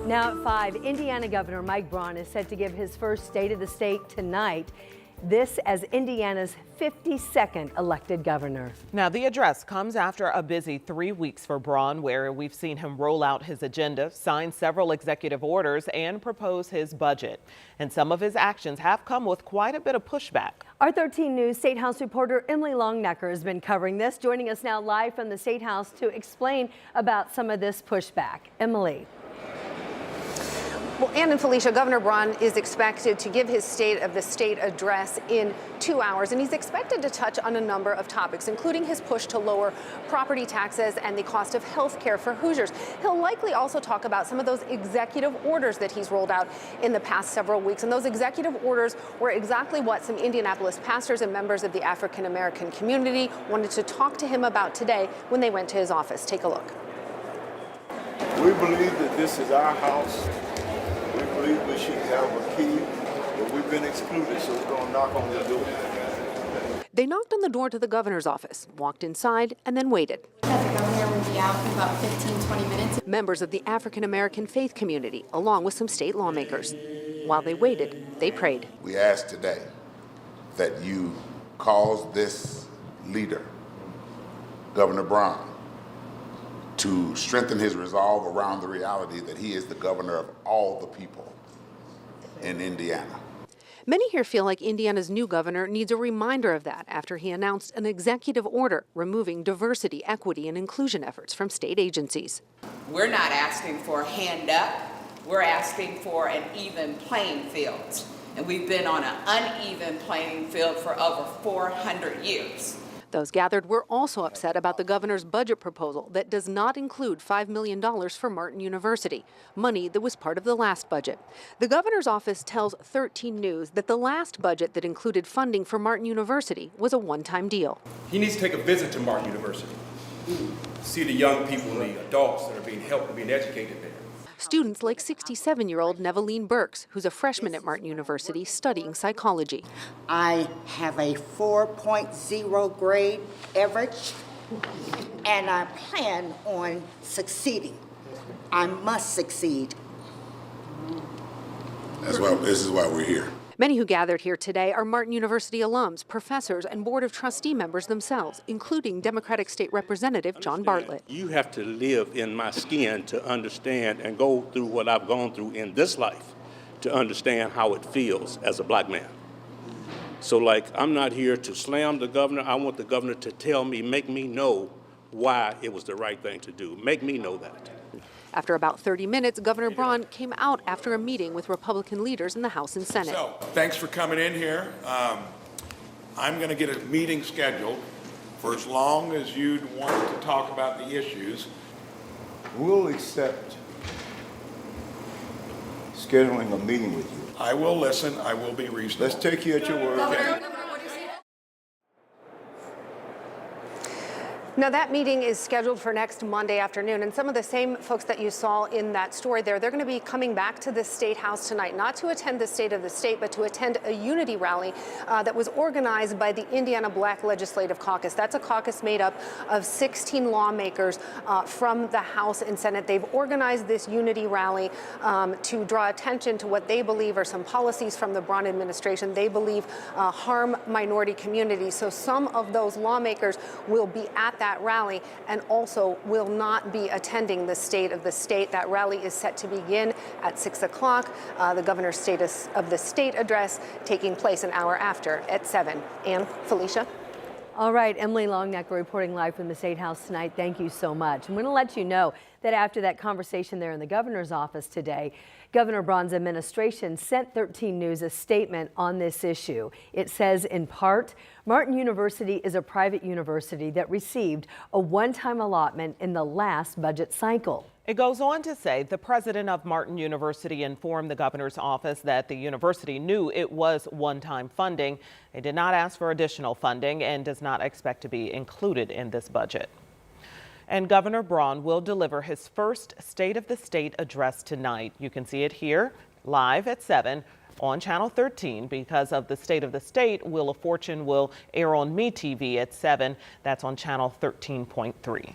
Now at 5, Indiana Governor Mike Braun is set to give his first State of the State tonight. This as Indiana's 52nd elected governor. Now, the address comes after a busy 3 weeks for Braun, where we've seen him roll out his agenda, sign several executive orders, and propose his budget. And some of his actions have come with quite a bit of pushback. Our 13 News State House reporter Emily Longnecker has been covering this, joining us now live from the State House to explain about some of this pushback. Emily. Well, Ann and Felicia, Governor Braun is expected to give his State of the State address in 2 hours, and he's expected to touch on a number of topics, including his push to lower property taxes and the cost of health care for Hoosiers. He'll likely also talk about some of those executive orders that he's rolled out in the past several weeks, and those executive orders were exactly what some Indianapolis pastors and members of the African American community wanted to talk to him about today when they went to his office. Take a look. We believe that this is our house. We believe we should have a key, but we've been excluded, so we're going to knock on the door. They knocked on the door to the governor's office, walked inside, and then waited. The governor will be out in about 15-20 minutes. Members of the African American faith community, along with some state lawmakers. While they waited, they prayed. We ask today that you cause this leader, Governor Braun, to strengthen his resolve around the reality that he is the governor of all the people in Indiana. Many here feel like Indiana's new governor needs a reminder of that after he announced an executive order removing diversity, equity, and inclusion efforts from state agencies. We're not asking for a hand up. We're asking for an even playing field. And we've been on an uneven playing field for over 400 years. Those gathered were also upset about the governor's budget proposal that does not include $5 million for Martin University, money that was part of the last budget. The governor's office tells 13 News that the last budget that included funding for Martin University was a one-time deal. He needs to take a visit to Martin University, see the young people and the adults that are being helped and being educated there. Students like 67-year-old Neveline Burks, who's a freshman at Martin University studying psychology. I have a 4.0 grade average, and I plan on succeeding. I must succeed. This is why we're here. Many who gathered here today are Martin University alums, professors, and Board of Trustee members themselves, including Democratic State Representative John Bartlett. You have to live in my skin to understand and go through what I've gone through in this life to understand how it feels as a black man. So, I'm not here to slam the governor. I want the governor to tell me, make me know why it was the right thing to do. Make me know that. After about 30 minutes, Governor Braun came out after a meeting with Republican leaders in the House and Senate. So, thanks for coming in here. I'm going to get a meeting scheduled for as long as you'd want to talk about the issues. We'll accept scheduling a meeting with you. I will listen. I will be reasonable. Let's take you at your word. Now, that meeting is scheduled for next Monday afternoon, and some of the same folks that you saw in that story they're going to be coming back to the State House tonight, not to attend the State of the State, but to attend a unity rally that was organized by the Indiana Black Legislative Caucus. That's a caucus made up of 16 lawmakers from the House and Senate. They've organized this unity rally to draw attention to what they believe are some policies from the Braun administration they believe harm minority communities. So some of those lawmakers will be at that rally and also will not be attending the State of the State. That rally is set to begin at 6 o'clock. The governor's State of the State address taking place an hour after at 7. And Felicia? All right, Emily Longnecker reporting live from the State House tonight. Thank you so much. I'm going to let you know that after that conversation there in the governor's office today, Governor Braun's administration sent 13 News a statement on this issue. It says, in part, Martin University is a private university that received a one-time allotment in the last budget cycle. It goes on to say the president of Martin University informed the governor's office that the university knew it was one-time funding. They did not ask for additional funding and does not expect to be included in this budget. And Governor Braun will deliver his first State of the State address tonight. You can see it here live at 7 on Channel 13. Because of the State of the State, Wheel of Fortune will air on MeTV at 7. That's on Channel 13.3.